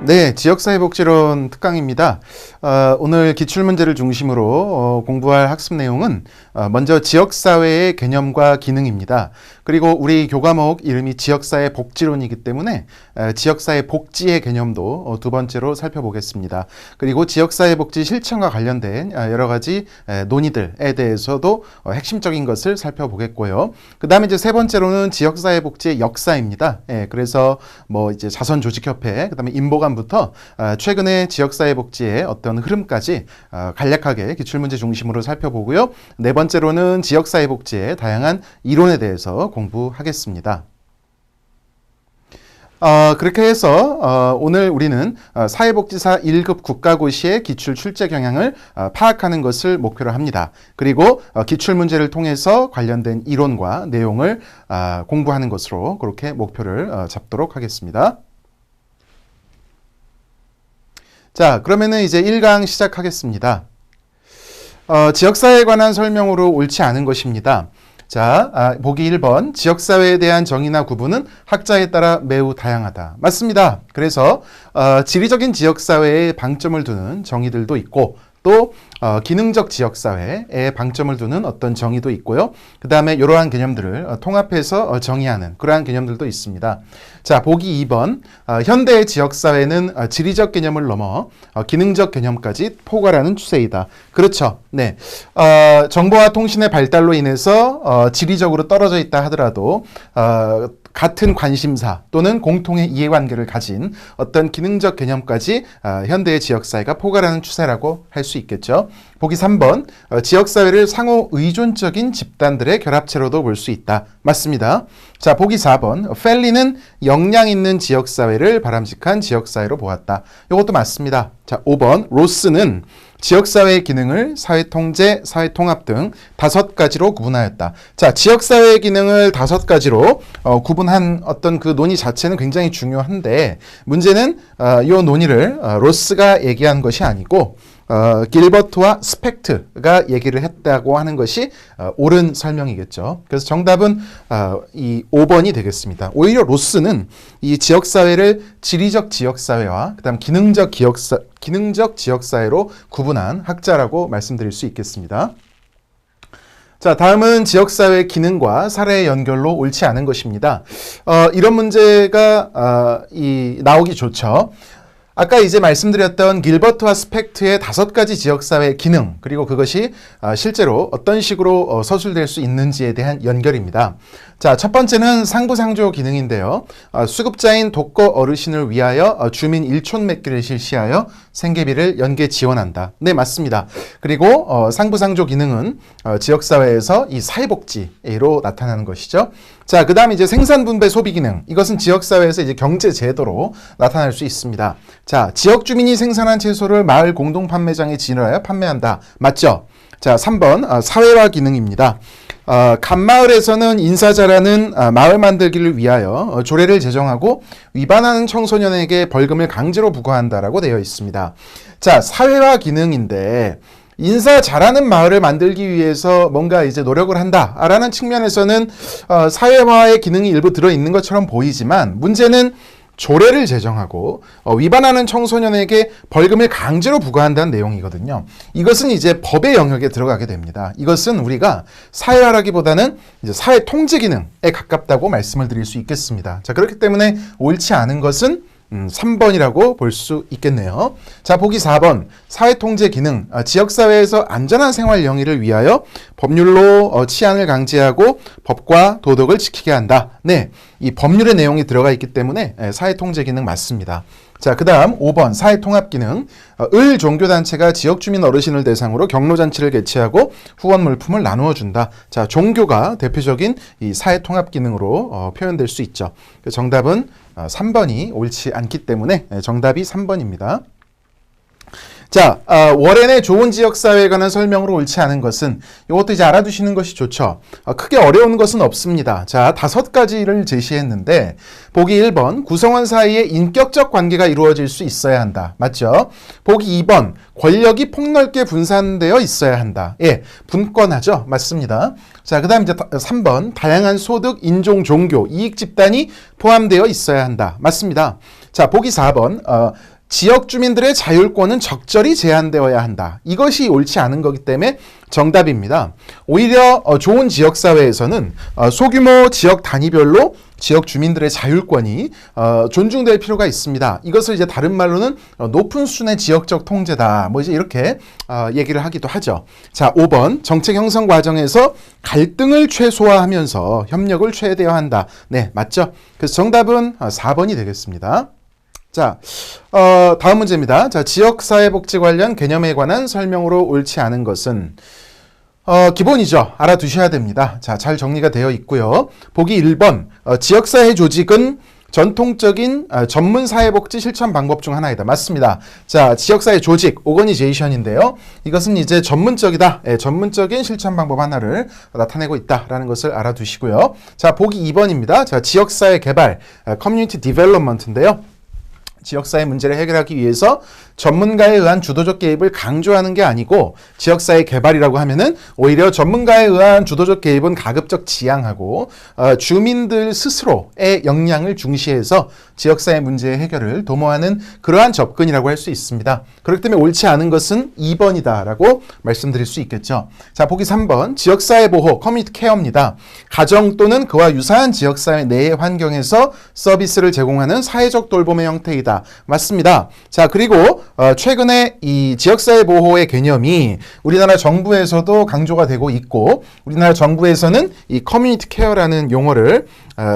네, 지역사회복지론 특강입니다. 오늘 기출문제를 중심으로 공부할 학습 내용은 먼저 지역사회의 개념과 기능입니다. 그리고 우리 교과목 이름이 지역사회복지론이기 때문에 지역사회복지의 개념도 두 번째로 살펴보겠습니다. 그리고 지역사회복지 실천과 관련된 여러 가지 논의들에 대해서도 핵심적인 것을 살펴보겠고요. 그 다음에 이제 세 번째로는 지역사회복지의 역사입니다. 그래서 뭐 이제 자선조직협회, 그 다음에 인보감부터 최근의 지역사회복지의 어떤 흐름까지 간략하게 기출문제 중심으로 살펴보고요. 네 번째로는 지역사회복지의 다양한 이론에 대해서 공부하겠습니다. 그렇게 해서 오늘 우리는 사회복지사 1급 국가고시의 기출 출제 경향을 파악하는 것을 목표로 합니다. 그리고 기출문제를 통해서 관련된 이론과 내용을 공부하는 것으로 그렇게 목표를 잡도록 하겠습니다. 자, 그러면은 이제 1강 시작하겠습니다. 지역사회에 관한 설명으로 옳지 않은 것입니다. 자, 보기 1번. 지역사회에 대한 정의나 구분은 학자에 따라 매우 다양하다. 맞습니다. 그래서 지리적인 지역사회에 방점을 두는 정의들도 있고 또 기능적 지역사회에 방점을 두는 어떤 정의도 있고요. 그 다음에 이러한 개념들을 통합해서 정의하는 그러한 개념들도 있습니다. 자, 보기 2번. 현대의 지역사회는 지리적 개념을 넘어 기능적 개념까지 포괄하는 추세이다. 그렇죠. 네. 정보와 통신의 발달로 인해서 지리적으로 떨어져 있다 하더라도 같은 관심사 또는 공통의 이해관계를 가진 어떤 기능적 개념까지 현대의 지역사회가 포괄하는 추세라고 할 수 있겠죠. 보기 3번. 지역사회를 상호 의존적인 집단들의 결합체로도 볼 수 있다. 맞습니다. 자, 보기 4번. 펠리는 역량 있는 지역사회를 바람직한 지역사회로 보았다. 이것도 맞습니다. 자, 5번. 로스는 지역사회의 기능을 사회통제, 사회통합 등 5가지로 구분하였다. 자, 지역사회의 기능을 5가지로 구분한 어떤 그 논의 자체는 굉장히 중요한데 문제는 이 논의를 로스가 얘기한 것이 아니고 길버트와 스펙트가 얘기를 했다고 하는 것이 옳은 설명이겠죠. 그래서 정답은 이 5번이 되겠습니다. 오히려 로스는 이 지역사회를 지리적 지역사회와 그다음 기능적 지역사회로 구분한 학자라고 말씀드릴 수 있겠습니다. 자, 다음은 지역사회의 기능과 사례의 연결로 옳지 않은 것입니다. 이런 문제가 나오기 좋죠. 아까 이제 말씀드렸던 길버트와 스펙트의 5가지 지역사회의 기능, 그리고 그것이 실제로 어떤 식으로 서술될 수 있는지에 대한 연결입니다. 자, 첫 번째는 상부상조 기능인데요. 수급자인 독거 어르신을 위하여 주민 일촌 맺기를 실시하여 생계비를 연계 지원한다. 네, 맞습니다. 그리고 상부상조 기능은 지역사회에서 이 사회복지로 나타나는 것이죠. 자, 그 다음에 이제 생산분배 소비 기능. 이것은 지역사회에서 이제 경제제도로 나타날 수 있습니다. 자, 지역 주민이 생산한 채소를 마을 공동판매장에 진열하여 판매한다. 맞죠? 자, 3번 사회화 기능입니다. 간마을에서는 인사자라는 마을 만들기를 위하여 조례를 제정하고 위반하는 청소년에게 벌금을 강제로 부과한다라고 되어 있습니다. 자, 사회화 기능인데 인사 잘하는 마을을 만들기 위해서 뭔가 이제 노력을 한다라는 측면에서는 사회화의 기능이 일부 들어있는 것처럼 보이지만 문제는 조례를 제정하고 위반하는 청소년에게 벌금을 강제로 부과한다는 내용이거든요. 이것은 이제 법의 영역에 들어가게 됩니다. 이것은 우리가 사회화라기보다는 이제 사회 통제 기능에 가깝다고 말씀을 드릴 수 있겠습니다. 자, 그렇기 때문에 옳지 않은 것은 3번이라고 볼 수 있겠네요. 자, 보기 4번. 사회통제 기능. 지역사회에서 안전한 생활 영위를 위하여 법률로 치안을 강제하고 법과 도덕을 지키게 한다. 네, 이 법률의 내용이 들어가 있기 때문에 사회통제 기능 맞습니다. 자, 그 다음 5번 사회통합 기능. 을 종교단체가 지역주민 어르신을 대상으로 경로잔치를 개최하고 후원 물품을 나누어 준다. 자, 종교가 대표적인 이 사회통합 기능으로 표현될 수 있죠. 정답은 3번이 옳지 않기 때문에 정답이 3번입니다. 자, 월엔의 좋은 지역사회에 관한 설명으로 옳지 않은 것은 이것도 이제 알아두시는 것이 좋죠. 크게 어려운 것은 없습니다. 자, 5가지를 제시했는데 보기 1번 구성원 사이에 인격적 관계가 이루어질 수 있어야 한다. 맞죠? 보기 2번 권력이 폭넓게 분산되어 있어야 한다. 예, 분권하죠. 맞습니다. 자, 그 다음 이제 3번 다양한 소득, 인종, 종교, 이익 집단이 포함되어 있어야 한다. 맞습니다. 자, 보기 4번 지역 주민들의 자율권은 적절히 제한되어야 한다. 이것이 옳지 않은 거기 때문에 정답입니다. 오히려 좋은 지역사회에서는 소규모 지역 단위별로 지역 주민들의 자율권이 존중될 필요가 있습니다. 이것을 이제 다른 말로는 높은 수준의 지역적 통제다. 뭐 이제 이렇게 얘기를 하기도 하죠. 자, 5번 정책 형성 과정에서 갈등을 최소화하면서 협력을 최대화한다. 네, 맞죠? 그래서 정답은 4번이 되겠습니다. 자, 다음 문제입니다. 자, 지역사회복지 관련 개념에 관한 설명으로 옳지 않은 것은 기본이죠. 알아두셔야 됩니다. 자, 잘 정리가 되어 있고요. 보기 1번, 지역사회 조직은 전통적인 전문사회복지 실천 방법 중 하나이다. 맞습니다. 자, 지역사회 조직, 오거니제이션인데요. 이것은 이제 전문적이다. 전문적인 실천 방법 하나를 나타내고 있다라는 것을 알아두시고요. 자, 보기 2번입니다. 자, 지역사회 개발, 커뮤니티 디벨롭먼트인데요. 지역사회 문제를 해결하기 위해서 전문가에 의한 주도적 개입을 강조하는 게 아니고 지역사회 개발이라고 하면은 오히려 전문가에 의한 주도적 개입은 가급적 지양하고 주민들 스스로의 역량을 중시해서 지역사회 문제의 해결을 도모하는 그러한 접근이라고 할 수 있습니다. 그렇기 때문에 옳지 않은 것은 2번이다라고 말씀드릴 수 있겠죠. 자, 보기 3번 지역사회 보호 커뮤니티 케어입니다. 가정 또는 그와 유사한 지역사회 내의 환경에서 서비스를 제공하는 사회적 돌봄의 형태이다. 맞습니다. 자, 그리고 최근에 이 지역사회 보호의 개념이 우리나라 정부에서도 강조가 되고 있고 우리나라 정부에서는 이 커뮤니티 케어라는 용어를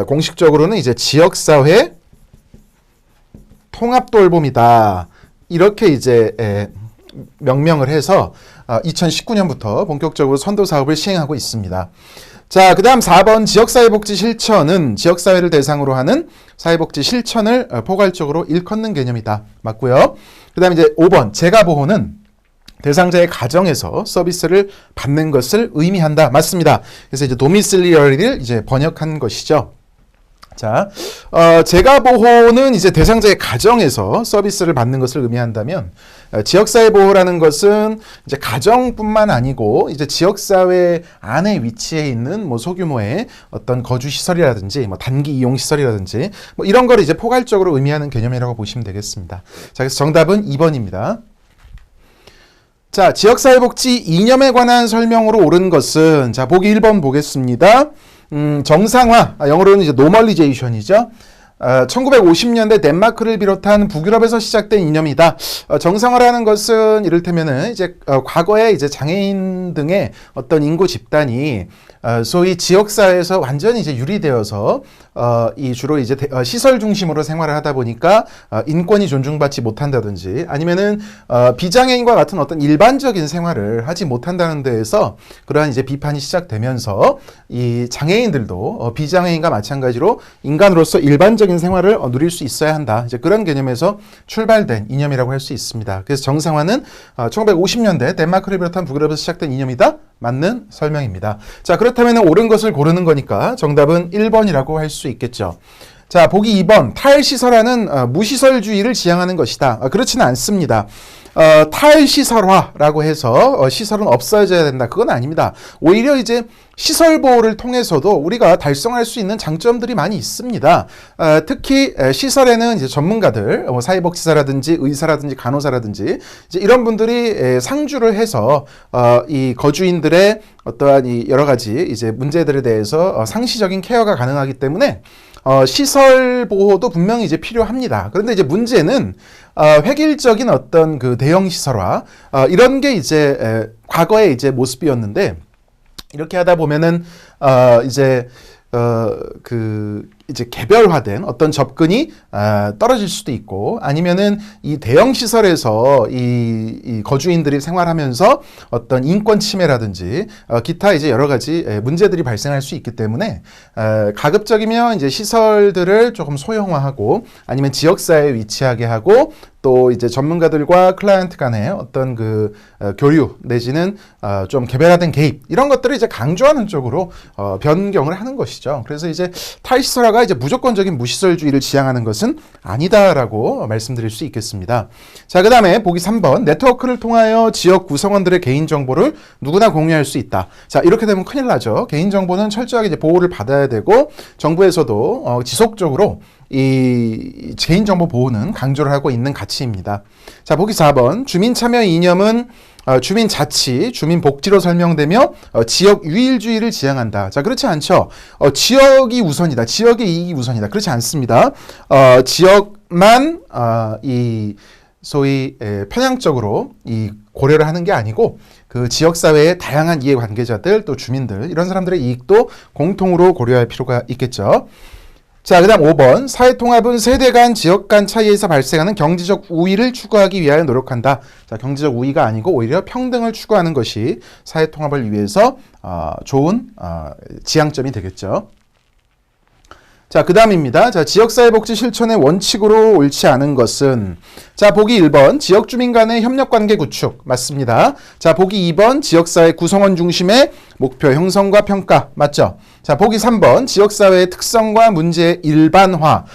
공식적으로는 이제 지역사회 통합돌봄이다. 이렇게 이제 명명을 해서 2019년부터 본격적으로 선도 사업을 시행하고 있습니다. 자, 그 다음 4번 지역사회복지 실천은 지역사회를 대상으로 하는 사회복지 실천을 포괄적으로 일컫는 개념이다. 맞고요. 그 다음 이제 5번 재가보호는 대상자의 가정에서 서비스를 받는 것을 의미한다. 맞습니다. 그래서 이제 도미실리어리를 이제 번역한 것이죠. 자, 재가보호는 이제 대상자의 가정에서 서비스를 받는 것을 의미한다면 지역사회보호라는 것은 이제 가정뿐만 아니고 이제 지역사회 안에 위치해 있는 뭐 소규모의 어떤 거주시설이라든지 뭐 단기 이용시설이라든지 뭐 이런 걸 이제 포괄적으로 의미하는 개념이라고 보시면 되겠습니다. 자, 그래서 정답은 2번입니다. 자, 지역사회복지 이념에 관한 설명으로 옳은 것은 자, 보기 1번 보겠습니다. 정상화, 영어로는 이제 노멀리제이션이죠. 1950년대 덴마크를 비롯한 북유럽에서 시작된 이념이다. 정상화라는 것은 이를테면은 이제 과거에 이제 장애인 등의 어떤 인구 집단이 소위 지역사회에서 완전히 이제 유리되어서 이 주로 이제 시설 중심으로 생활을 하다 보니까 인권이 존중받지 못한다든지 아니면은 비장애인과 같은 어떤 일반적인 생활을 하지 못한다는 데에서 그러한 이제 비판이 시작되면서 이 장애인들도 비장애인과 마찬가지로 인간으로서 일반적인 생활을 누릴 수 있어야 한다. 이제 그런 개념에서 출발된 이념이라고 할 수 있습니다. 그래서 정상화는 1950년대 덴마크를 비롯한 북유럽에서 시작된 이념이다. 맞는 설명입니다. 자, 그렇다면 옳은 것을 고르는 거니까 정답은 1번이라고 할 수 있겠죠. 자, 보기 2번 탈시설화는 무시설주의를 지향하는 것이다. 그렇지는 않습니다. 탈시설화라고 해서 시설은 없어져야 된다. 그건 아닙니다. 오히려 이제 시설 보호를 통해서도 우리가 달성할 수 있는 장점들이 많이 있습니다. 특히 시설에는 이제 전문가들, 사회복지사라든지 의사라든지 간호사라든지 이제 이런 분들이 상주를 해서 이 거주인들의 어떠한 이 여러 가지 이제 문제들에 대해서 상시적인 케어가 가능하기 때문에 시설 보호도 분명히 이제 필요합니다. 그런데 이제 문제는 획일적인 어떤 그 대형 시설화 이런 게 이제 과거의 이제 모습이었는데 이렇게 하다 보면은 이제 개별화된 어떤 접근이 떨어질 수도 있고 아니면은 이 대형 시설에서 이 거주인들이 생활하면서 어떤 인권 침해라든지 기타 이제 여러 가지 문제들이 발생할 수 있기 때문에 가급적이면 이제 시설들을 조금 소형화하고 아니면 지역사회에 위치하게 하고 또 이제 전문가들과 클라이언트 간의 어떤 그 교류 내지는 좀 개별화된 개입 이런 것들을 이제 강조하는 쪽으로 변경을 하는 것이죠. 그래서 이제 탈시설화가 이제 무조건적인 무시설주의를 지향하는 것은 아니다라고 말씀드릴 수 있겠습니다. 자, 그 다음에 보기 3번 네트워크를 통하여 지역 구성원들의 개인정보를 누구나 공유할 수 있다. 자, 이렇게 되면 큰일 나죠. 개인정보는 철저하게 이제 보호를 받아야 되고 정부에서도 지속적으로 이 개인정보 보호는 강조를 하고 있는 가치입니다. 자, 보기 4번. 주민참여 이념은 주민자치, 주민복지로 설명되며 지역 유일주의를 지향한다. 자, 그렇지 않죠. 지역이 우선이다. 지역의 이익이 우선이다. 그렇지 않습니다. 지역만 이 소위 편향적으로 이 고려를 하는 게 아니고 그 지역사회의 다양한 이해관계자들 또 주민들 이런 사람들의 이익도 공통으로 고려할 필요가 있겠죠. 자, 그 다음 5번. 사회통합은 세대 간, 지역 간 차이에서 발생하는 경제적 우위를 추구하기 위하여 노력한다. 자, 경제적 우위가 아니고 오히려 평등을 추구하는 것이 사회통합을 위해서 좋은 지향점이 되겠죠. 자, 그 다음입니다. 자, 지역사회복지 실천의 원칙으로 옳지 않은 것은 자, 보기 1번 지역주민 간의 협력관계 구축 맞습니다. 자, 보기 2번 지역사회 구성원 중심의 목표 형성과 평가 맞죠? 자, 보기 3번 지역사회의 특성과 문제의 일반화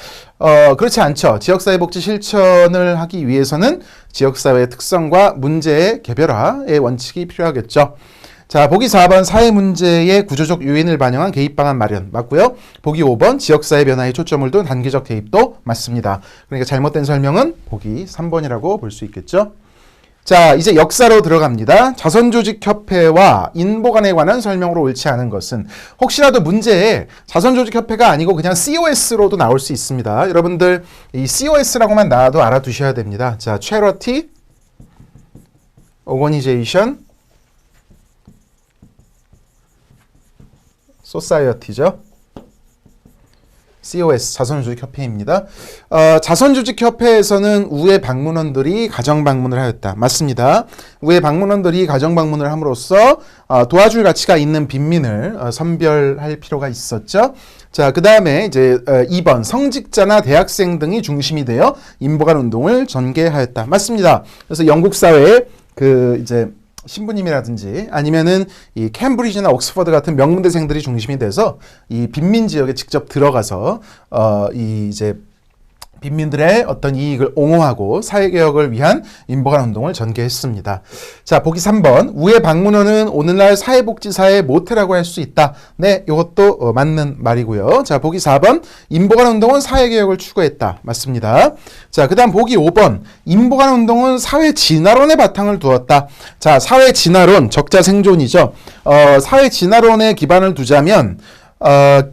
그렇지 않죠. 지역사회복지 실천을 하기 위해서는 지역사회의 특성과 문제의 개별화의 원칙이 필요하겠죠. 자, 보기 4번 사회 문제의 구조적 요인을 반영한 개입 방안 마련 맞고요. 보기 5번 지역사회 변화에 초점을 둔 단계적 개입도 맞습니다. 그러니까 잘못된 설명은 보기 3번이라고 볼 수 있겠죠. 자, 이제 역사로 들어갑니다. 자선조직협회와 인보관에 관한 설명으로 옳지 않은 것은 혹시라도 문제에 자선조직협회가 아니고 그냥 COS로도 나올 수 있습니다. 여러분들 이 COS라고만 나와도 알아두셔야 됩니다. 자, Charity Organization 소사이어티죠. COS 자선조직협회입니다. 자선조직협회에서는 우회 방문원들이 가정방문을 하였다. 맞습니다. 우회 방문원들이 가정방문을 함으로써 도와줄 가치가 있는 빈민을 선별할 필요가 있었죠. 자, 그 다음에 이제 2번 성직자나 대학생 등이 중심이 되어 인보관 운동을 전개하였다. 맞습니다. 그래서 영국 사회에 그 이제 신부님이라든지 아니면은 이 캠브리지나 옥스퍼드 같은 명문대생들이 중심이 돼서 이 빈민 지역에 직접 들어가서 이 이제 빈민들의 어떤 이익을 옹호하고 사회개혁을 위한 인보관 운동을 전개했습니다. 자, 보기 3번 우회 방문원은 오늘날 사회복지사의 모태라고 할 수 있다. 네, 이것도 맞는 말이고요. 자, 보기 4번 인보관 운동은 사회개혁을 추구했다. 맞습니다. 자, 그 다음 보기 5번 인보관 운동은 사회진화론의 바탕을 두었다. 자, 사회진화론 적자생존이죠. 사회진화론에 기반을 두자면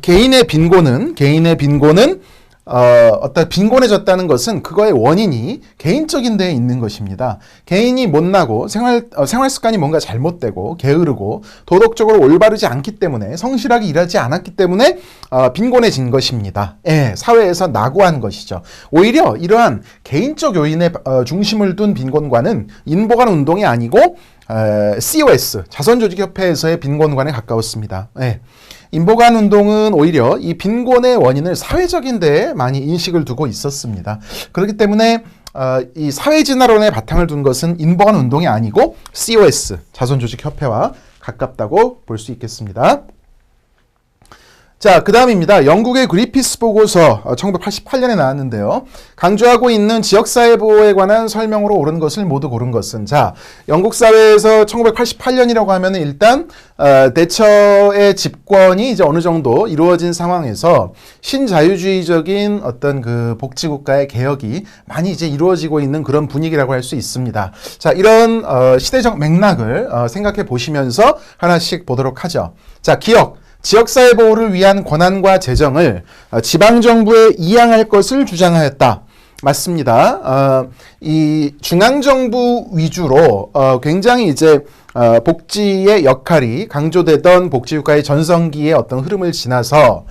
개인의 빈곤은 어떤 빈곤해졌다는 것은 그거의 원인이 개인적인 데에 있는 것입니다. 개인이 못나고 생활 습관이 뭔가 잘못되고 게으르고 도덕적으로 올바르지 않기 때문에 성실하게 일하지 않았기 때문에 빈곤해진 것입니다. 예, 사회에서 낙오한 것이죠. 오히려 이러한 개인적 요인에 중심을 둔 빈곤관은 인보관 운동이 아니고 COS 자선조직협회에서의 빈곤관에 가까웠습니다. 예. 인보관 운동은 오히려 이 빈곤의 원인을 사회적인 데에 많이 인식을 두고 있었습니다. 그렇기 때문에 이 사회진화론에 바탕을 둔 것은 인보관 운동이 아니고 COS 자선조직협회와 가깝다고 볼 수 있겠습니다. 자, 그 다음입니다. 영국의 그리피스 보고서 1988년에 나왔는데요. 강조하고 있는 지역사회 보호에 관한 설명으로 옳은 것을 모두 고른 것은 자, 영국 사회에서 1988년이라고 하면 일단 대처의 집권이 이제 어느 정도 이루어진 상황에서 신자유주의적인 어떤 그 복지국가의 개혁이 많이 이제 이루어지고 있는 그런 분위기라고 할 수 있습니다. 자, 이런 시대적 맥락을 생각해 보시면서 하나씩 보도록 하죠. 자, 지역사회 보호를 위한 권한과 재정을 지방정부에 이양할 것을 주장하였다. 맞습니다. 이 중앙정부 위주로 굉장히 이제 복지의 역할이 강조되던 복지국가의 전성기의 어떤 흐름을 지나서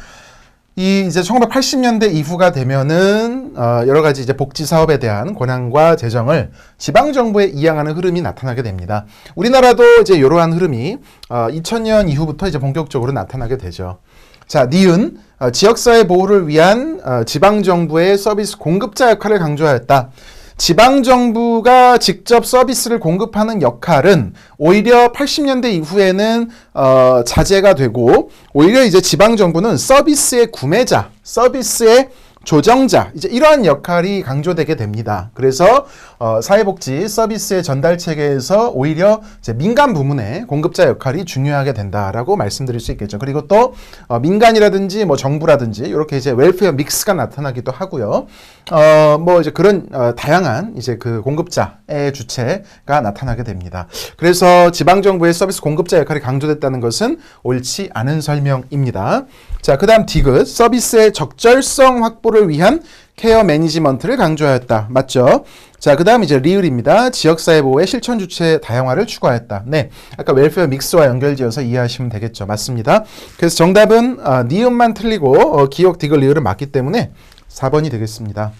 이제 1980년대 이후가 되면은 여러 가지 이제 복지 사업에 대한 권한과 재정을 지방 정부에 이양하는 흐름이 나타나게 됩니다. 우리나라도 이제 이러한 흐름이 2000년 이후부터 이제 본격적으로 나타나게 되죠. 자, 니은 지역사회 보호를 위한 지방 정부의 서비스 공급자 역할을 강조하였다. 지방정부가 직접 서비스를 공급하는 역할은 오히려 80년대 이후에는 자제가 되고 오히려 이제 지방정부는 서비스의 구매자, 서비스의 조정자, 이제 이러한 역할이 강조되게 됩니다. 그래서 사회복지 서비스의 전달 체계에서 오히려 이제 민간 부문의 공급자 역할이 중요하게 된다라고 말씀드릴 수 있겠죠. 그리고 또 민간이라든지 뭐 정부라든지 이렇게 이제 웰페어 믹스가 나타나기도 하고요. 뭐 이제 그런 다양한 이제 그 공급자의 주체가 나타나게 됩니다. 그래서 지방 정부의 서비스 공급자 역할이 강조됐다는 것은 옳지 않은 설명입니다. 자, 그다음 디귿, 서비스의 적절성 확보를 위한 케어 매니지먼트를 강조하였다. 맞죠? 자, 그다음 이제 리을입니다. 지역사회 보호의 실천 주체 다양화를 추구하였다. 네, 아까 웰페어 믹스와 연결지어서 이해하시면 되겠죠. 맞습니다. 그래서 정답은 니은만 틀리고 기역, 디귿, 리을은 맞기 때문에 4번이 되겠습니다.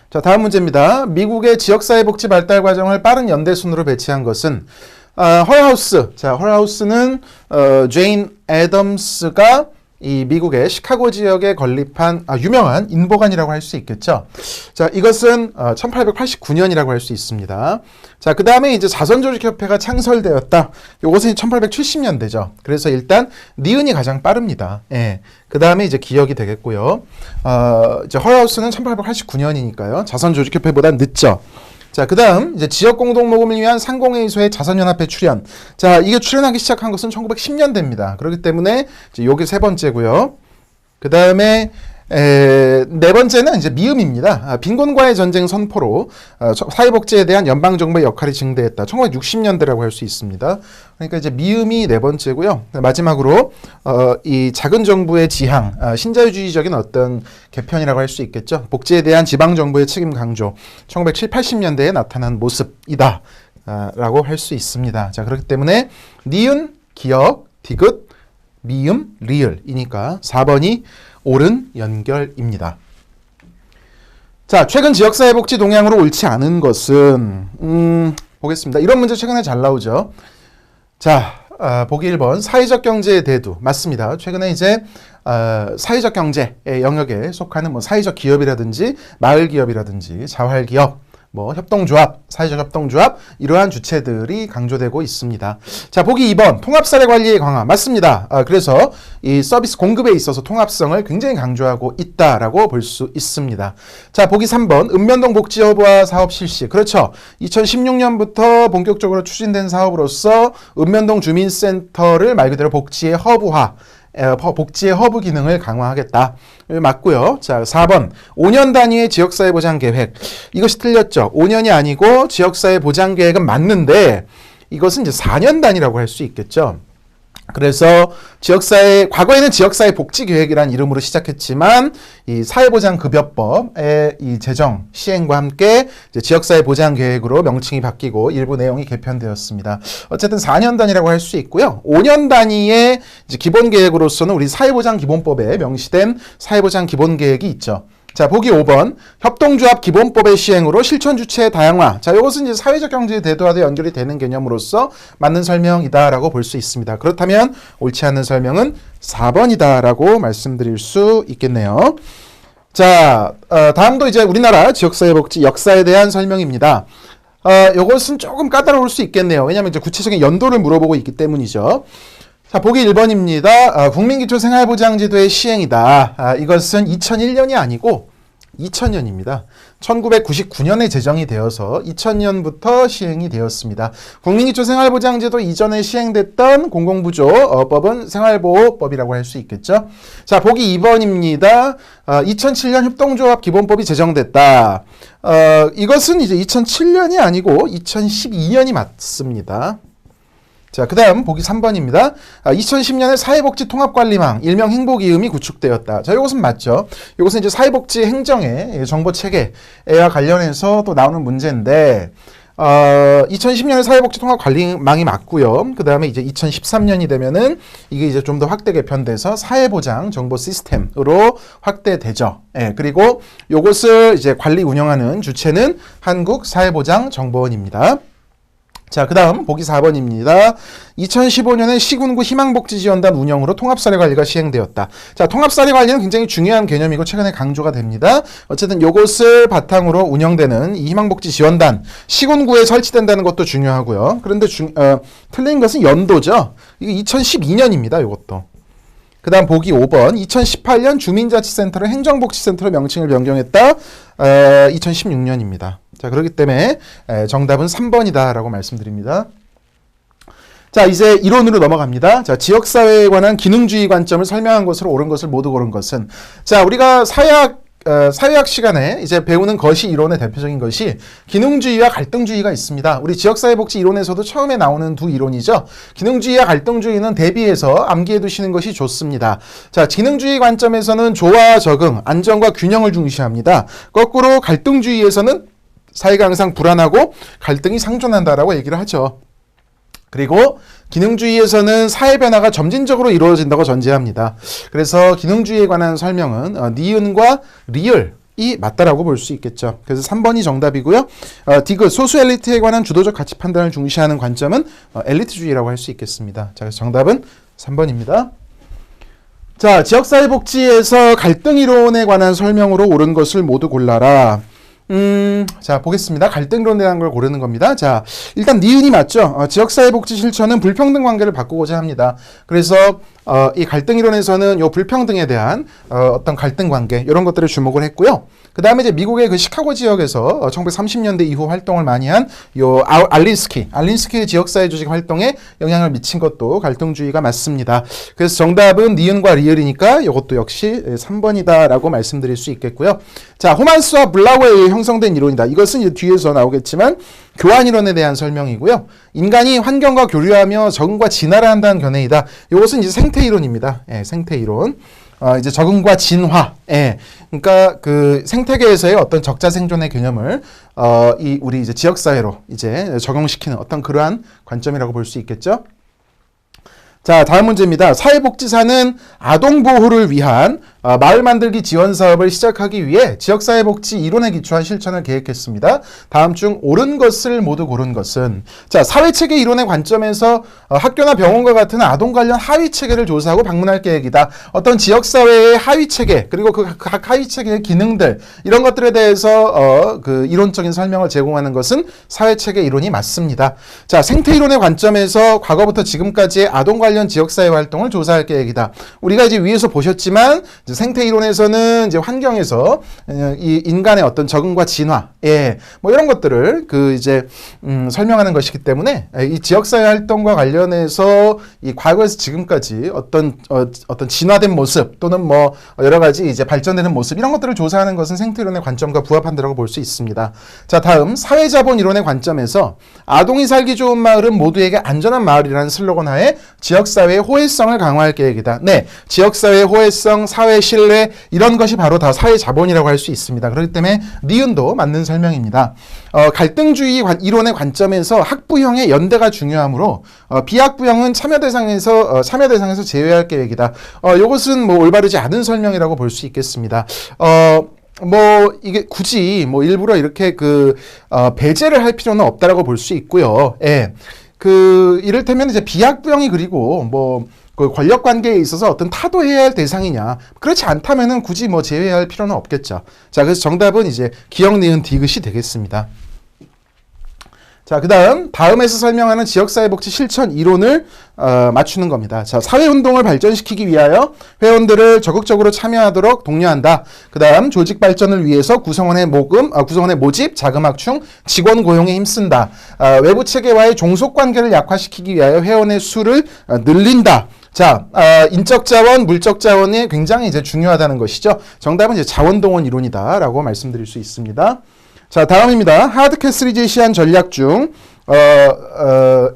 자, 다음 문제입니다. 미국의 지역사회 복지 발달 과정을 빠른 연대순으로 배치한 것은 헐하우스. 자, 헐하우스는 제인 애덤스가 이 미국의 시카고 지역에 건립한 유명한 인보관이라고 할 수 있겠죠. 자, 이것은 1889년이라고 할 수 있습니다. 자, 그 다음에 이제 자선조직협회가 창설되었다. 이것은 1870년대죠. 그래서 일단 니은이 가장 빠릅니다. 예. 그 다음에 이제 기억이 되겠고요. 이제 헐하우스는 1889년이니까요. 자선조직협회보다 늦죠. 자, 그 다음, 이제 지역 공동모금을 위한 상공회의소의 자선연합회 출연. 자, 이게 출연하기 시작한 것은 1910년대입니다. 그렇기 때문에, 이제 요게 세 번째고요. 그 다음에, 네 번째는 이제 미음입니다. 빈곤과의 전쟁 선포로 사회복지에 대한 연방정부의 역할이 증대했다. 1960년대라고 할 수 있습니다. 그러니까 이제 미음이 네 번째고요. 마지막으로 이 작은 정부의 지향, 신자유주의적인 어떤 개편이라고 할 수 있겠죠. 복지에 대한 지방정부의 책임 강조, 1970, 80년대에 나타난 모습이다 라고 할 수 있습니다. 자, 그렇기 때문에 니은, 기역, 디귿, 미음, 리을이니까 4번이 옳은 연결입니다. 자, 최근 지역사회복지 동향으로 옳지 않은 것은 보겠습니다. 이런 문제 최근에 잘 나오죠. 자, 보기 1번 사회적 경제의 대두 맞습니다. 최근에 이제 사회적 경제의 영역에 속하는 뭐 사회적 기업이라든지 마을 기업이라든지 자활 기업, 뭐 협동조합, 사회적 협동조합 이러한 주체들이 강조되고 있습니다. 자, 보기 2번 통합사례 관리의 강화 맞습니다. 그래서 이 서비스 공급에 있어서 통합성을 굉장히 강조하고 있다라고 볼 수 있습니다. 자, 보기 3번 읍면동 복지허브화 사업 실시 그렇죠. 2016년부터 본격적으로 추진된 사업으로서 읍면동 주민센터를 말 그대로 복지의 허브화 복지의 허브 기능을 강화하겠다. 맞고요. 자, 4번 5년 단위의 지역사회 보장 계획. 이것이 틀렸죠. 5년이 아니고 지역사회 보장 계획은 맞는데 이것은 이제 4년 단위라고 할 수 있겠죠. 그래서 지역사회 과거에는 지역사회 복지계획이라는 이름으로 시작했지만 이 사회보장급여법의 이 제정 시행과 함께 이제 지역사회 보장계획으로 명칭이 바뀌고 일부 내용이 개편되었습니다. 어쨌든 4년 단위라고 할 수 있고요. 5년 단위의 이제 기본계획으로서는 우리 사회보장기본법에 명시된 사회보장기본계획이 있죠. 자, 보기 5번 협동조합 기본법의 시행으로 실천 주체의 다양화. 자, 이것은 이제 사회적 경제의 대두와도 연결이 되는 개념으로서 맞는 설명이다라고 볼 수 있습니다. 그렇다면 옳지 않은 설명은 4번이다라고 말씀드릴 수 있겠네요. 자, 다음도 이제 우리나라 지역사회복지 역사에 대한 설명입니다. 이것은 조금 까다로울 수 있겠네요. 왜냐하면 이제 구체적인 연도를 물어보고 있기 때문이죠. 자, 보기 1번입니다. 국민기초생활보장제도의 시행이다. 이것은 2001년이 아니고 2000년입니다. 1999년에 제정이 되어서 2000년부터 시행이 되었습니다. 국민기초생활보장제도 이전에 시행됐던 공공부조법은 생활보호법이라고 할 수 있겠죠. 자, 보기 2번입니다. 2007년 협동조합 기본법이 제정됐다. 이것은 이제 2007년이 아니고 2012년이 맞습니다. 자, 그 다음 보기 3번입니다. 2010년에 사회복지 통합관리망, 일명 행복이음이 구축되었다. 자, 이것은 맞죠. 이것은 이제 사회복지 행정의 정보체계와 관련해서 또 나오는 문제인데, 2010년에 사회복지 통합관리망이 맞고요. 그 다음에 이제 2013년이 되면은 이게 이제 좀 더 확대 개편돼서 사회보장 정보 시스템으로 확대되죠. 예, 그리고 요것을 이제 관리 운영하는 주체는 한국사회보장정보원입니다. 자, 그 다음 보기 4번입니다. 2015년에 시군구 희망복지지원단 운영으로 통합사례관리가 시행되었다. 자, 통합사례관리는 굉장히 중요한 개념이고 최근에 강조가 됩니다. 어쨌든 요것을 바탕으로 운영되는 이 희망복지지원단 시군구에 설치된다는 것도 중요하고요. 그런데 틀린 것은 연도죠. 이게 2012년입니다. 요것도. 그 다음 보기 5번 2018년 주민자치센터를 행정복지센터로 명칭을 변경했다. 2016년입니다. 자, 그렇기 때문에 정답은 3번이다 라고 말씀드립니다. 자, 이제 이론으로 넘어갑니다. 자, 지역사회에 관한 기능주의 관점을 설명한 것으로 옳은 것을 모두 고른 것은, 자, 우리가 사회학 시간에 이제 배우는 것이 이론의 대표적인 것이 기능주의와 갈등주의가 있습니다. 우리 지역사회복지 이론에서도 처음에 나오는 두 이론이죠. 기능주의와 갈등주의는 대비해서 암기해 두시는 것이 좋습니다. 자, 기능주의 관점에서는 조화와 적응, 안정과 균형을 중시합니다. 거꾸로 갈등주의에서는 사회가 항상 불안하고 갈등이 상존한다라고 얘기를 하죠. 그리고 기능주의에서는 사회 변화가 점진적으로 이루어진다고 전제합니다. 그래서 기능주의에 관한 설명은 니은과 리을이 맞다라고 볼 수 있겠죠. 그래서 3번이 정답이고요. 디귿, 소수 엘리트에 관한 주도적 가치 판단을 중시하는 관점은 엘리트주의라고 할 수 있겠습니다. 자, 그래서 정답은 3번입니다. 자, 지역사회복지에서 갈등 이론에 관한 설명으로 옳은 것을 모두 골라라. 자, 보겠습니다. 갈등이론에 대한 걸 고르는 겁니다. 자, 일단 니은이 맞죠? 지역사회복지 실천은 불평등 관계를 바꾸고자 합니다. 그래서 이 갈등이론에서는 요 불평등에 대한 어떤 갈등 관계 이런 것들을 주목을 했고요. 그 다음에 이제 미국의 그 시카고 지역에서 1930년대 이후 활동을 많이 한 요 알린스키의 지역사회 조직 활동에 영향을 미친 것도 갈등주의가 맞습니다. 그래서 정답은 니은과 리을이니까 이것도 역시 3번이다라고 말씀드릴 수 있겠고요. 자, 호만스와 블라우에 의해 형성된 이론이다. 이것은 이제 뒤에서 나오겠지만 교환이론에 대한 설명이고요. 인간이 환경과 교류하며 적응과 진화를 한다는 견해이다. 이것은 이제 생태이론입니다. 예, 생태이론. 이제 적응과 진화. 예. 그러니까 그 생태계에서의 어떤 적자 생존의 개념을 우리 이제 지역사회로 이제 적용시키는 어떤 그러한 관점이라고 볼 수 있겠죠. 자, 다음 문제입니다. 사회복지사는 아동보호를 위한 마을 만들기 지원 사업을 시작하기 위해 지역사회복지 이론에 기초한 실천을 계획했습니다. 다음 중 옳은 것을 모두 고른 것은, 자, 사회체계 이론의 관점에서 학교나 병원과 같은 아동 관련 하위체계를 조사하고 방문할 계획이다. 어떤 지역사회의 하위체계, 그리고 그 각 하위체계의 기능들, 이런 것들에 대해서 그 이론적인 설명을 제공하는 것은 사회체계 이론이 맞습니다. 자, 생태이론의 관점에서 과거부터 지금까지의 아동 관련 지역사회 활동을 조사할 계획이다. 우리가 이제 위에서 보셨지만 생태 이론에서는 이제 환경에서 이 인간의 어떤 적응과 진화, 예, 뭐 이런 것들을 그 이제 설명하는 것이기 때문에 이 지역사회 활동과 관련해서 이 과거에서 지금까지 어떤 진화된 모습 또는 뭐 여러 가지 이제 발전되는 모습 이런 것들을 조사하는 것은 생태 이론의 관점과 부합한다고 볼 수 있습니다. 자, 다음 사회자본 이론의 관점에서 아동이 살기 좋은 마을은 모두에게 안전한 마을이라는 슬로건 하에 지역사회의 호혜성을 강화할 계획이다. 네, 지역사회의 호혜성, 사회 신뢰 이런 것이 바로 다 사회자본이라고 할 수 있습니다. 그렇기 때문에 니은도 맞는 설명입니다. 갈등주의 이론의 관점에서 학부형의 연대가 중요하므로 비학부형은 참여 대상에서 제외할 계획이다. 이것은 뭐 올바르지 않은 설명이라고 볼 수 있겠습니다. 뭐 이게 굳이 뭐 일부러 이렇게 배제를 할 필요는 없다라고 볼 수 있고요. 예. 이를테면 이제 비학부형이 그리고 뭐 그 권력 관계에 있어서 어떤 타도해야 할 대상이냐, 그렇지 않다면은 굳이 뭐 제외할 필요는 없겠죠. 자, 그래서 정답은 이제 기역, 니은, 디귿이 되겠습니다. 자, 다음에서 설명하는 지역사회복지 실천 이론을 맞추는 겁니다. 자, 사회운동을 발전시키기 위하여 회원들을 적극적으로 참여하도록 독려한다. 그 다음 조직 발전을 위해서 구성원의 모집, 자금확충, 직원 고용에 힘쓴다. 외부 체계와의 종속관계를 약화시키기 위하여 회원의 수를 늘린다. 자, 인적 자원, 물적 자원이 굉장히 이제 중요하다는 것이죠. 정답은 이제 자원동원 이론이다라고 말씀드릴 수 있습니다. 자, 다음입니다. 하드캐슬이 제시한 전략 중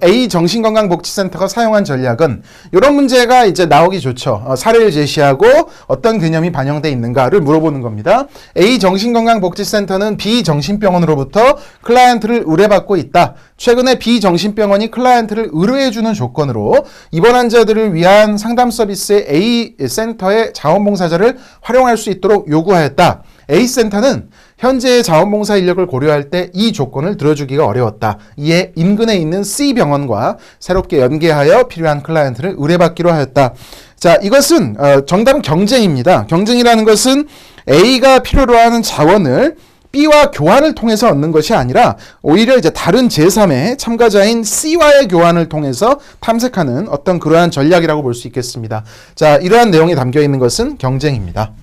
A 정신건강복지센터가 사용한 전략은 이런 문제가 이제 나오기 좋죠. 사례를 제시하고 어떤 개념이 반영되어 있는가를 물어보는 겁니다. A 정신건강복지센터는 B 정신병원으로부터 클라이언트를 의뢰받고 있다. 최근에 B 정신병원이 클라이언트를 의뢰해주는 조건으로 입원 환자들을 위한 상담 서비스의 A 센터의 자원봉사자를 활용할 수 있도록 요구하였다. A 센터는 현재의 자원봉사 인력을 고려할 때 이 조건을 들어주기가 어려웠다. 이에 인근에 있는 C 병원과 새롭게 연계하여 필요한 클라이언트를 의뢰받기로 하였다. 자, 이것은 정답은 경쟁입니다. 경쟁이라는 것은 A가 필요로 하는 자원을 B와 교환을 통해서 얻는 것이 아니라 오히려 이제 다른 제3의 참가자인 C와의 교환을 통해서 탐색하는 어떤 그러한 전략이라고 볼 수 있겠습니다. 자, 이러한 내용이 담겨 있는 것은 경쟁입니다.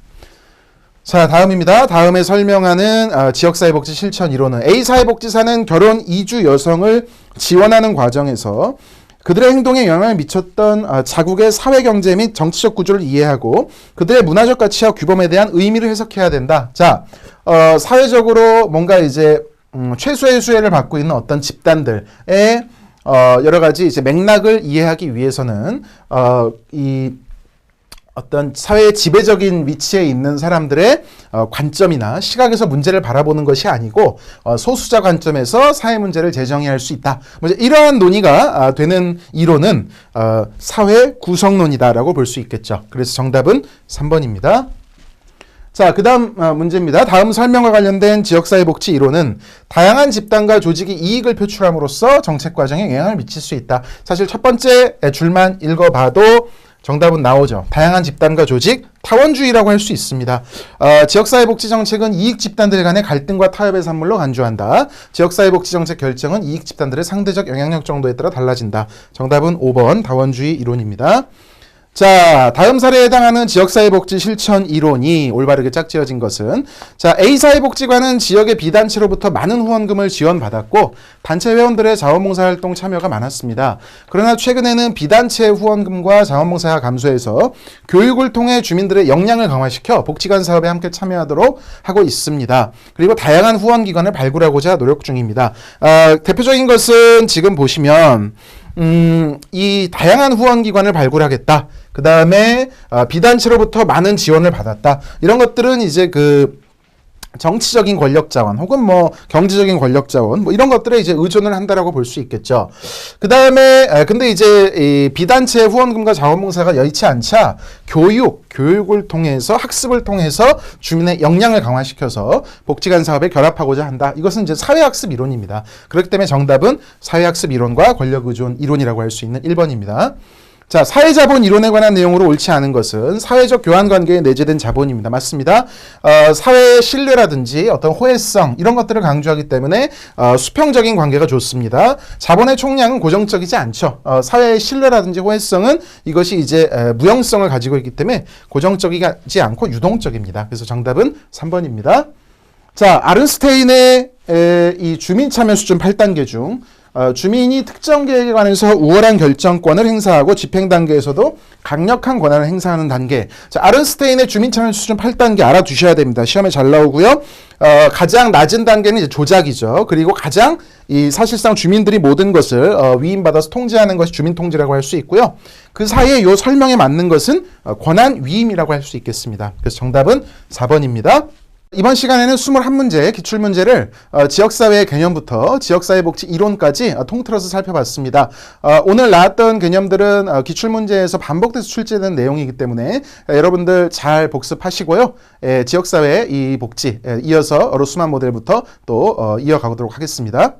자, 다음입니다. 다음에 설명하는 지역사회복지 실천 이론은 A사회복지사는 결혼 이주 여성을 지원하는 과정에서 그들의 행동에 영향을 미쳤던 자국의 사회경제 및 정치적 구조를 이해하고 그들의 문화적 가치와 규범에 대한 의미를 해석해야 된다. 자, 사회적으로 뭔가 이제 최소의 수혜를 받고 있는 어떤 집단들의 여러 가지 이제 맥락을 이해하기 위해서는 이 어떤 사회의 지배적인 위치에 있는 사람들의 관점이나 시각에서 문제를 바라보는 것이 아니고 소수자 관점에서 사회 문제를 재정의할 수 있다. 이러한 논의가 되는 이론은 사회 구성론이다라고 볼 수 있겠죠. 그래서 정답은 3번입니다. 자, 그 다음 문제입니다. 다음 설명과 관련된 지역사회복지 이론은 다양한 집단과 조직이 이익을 표출함으로써 정책 과정에 영향을 미칠 수 있다. 사실 첫 번째 줄만 읽어봐도 정답은 나오죠. 다양한 집단과 조직, 타원주의라고 할 수 있습니다. 지역사회복지정책은 이익 집단들 간의 갈등과 타협의 산물로 간주한다. 지역사회복지정책 결정은 이익 집단들의 상대적 영향력 정도에 따라 달라진다. 정답은 5번 다원주의 이론입니다. 자, 다음 사례에 해당하는 지역사회복지 실천 이론이 올바르게 짝지어진 것은 자, A사회복지관은 지역의 B단체로부터 많은 후원금을 지원받았고 단체 회원들의 자원봉사활동 참여가 많았습니다. 그러나 최근에는 B단체 후원금과 자원봉사가 감소해서 교육을 통해 주민들의 역량을 강화시켜 복지관 사업에 함께 참여하도록 하고 있습니다. 그리고 다양한 후원기관을 발굴하고자 노력 중입니다. 대표적인 것은 지금 보시면 이 다양한 후원기관을 발굴하겠다. 그 다음에 비단체로부터 많은 지원을 받았다. 이런 것들은 이제 그 정치적인 권력 자원 혹은 뭐 경제적인 권력 자원 뭐 이런 것들에 이제 의존을 한다라고 볼 수 있겠죠. 그 다음에 근데 이제 이 비단체 후원금과 자원봉사가 여의치 않자 교육을 통해서 학습을 통해서 주민의 역량을 강화시켜서 복지관 사업에 결합하고자 한다. 이것은 이제 사회학습 이론입니다. 그렇기 때문에 정답은 사회학습 이론과 권력 의존 이론이라고 할 수 있는 1번입니다. 자, 사회자본 이론에 관한 내용으로 옳지 않은 것은 사회적 교환 관계에 내재된 자본입니다. 맞습니다. 사회의 신뢰라든지 어떤 호혜성 이런 것들을 강조하기 때문에 수평적인 관계가 좋습니다. 자본의 총량은 고정적이지 않죠. 사회의 신뢰라든지 호혜성은 이것이 이제 무형성을 가지고 있기 때문에 고정적이지 않고 유동적입니다. 그래서 정답은 3번입니다. 자, 아른스테인의 이 주민 참여 수준 8단계 중 주민이 특정 계획에 관해서 우월한 결정권을 행사하고 집행 단계에서도 강력한 권한을 행사하는 단계. 자, 아른스테인의 주민 참여 수준 8단계 알아두셔야 됩니다. 시험에 잘 나오고요. 가장 낮은 단계는 이제 조작이죠. 그리고 가장 사실상 주민들이 모든 것을 위임받아서 통제하는 것이 주민 통제라고 할 수 있고요. 그 사이에 요 설명에 맞는 것은 권한 위임이라고 할 수 있겠습니다. 그래서 정답은 4번입니다. 이번 시간에는 21문제 기출문제를 지역사회의 개념부터 지역사회복지 이론까지 통틀어서 살펴봤습니다. 오늘 나왔던 개념들은 기출문제에서 반복돼서 출제된 내용이기 때문에 여러분들 잘 복습하시고요. 지역사회의 이 복지 이어서 어루스만 모델부터 또 이어가도록 하겠습니다.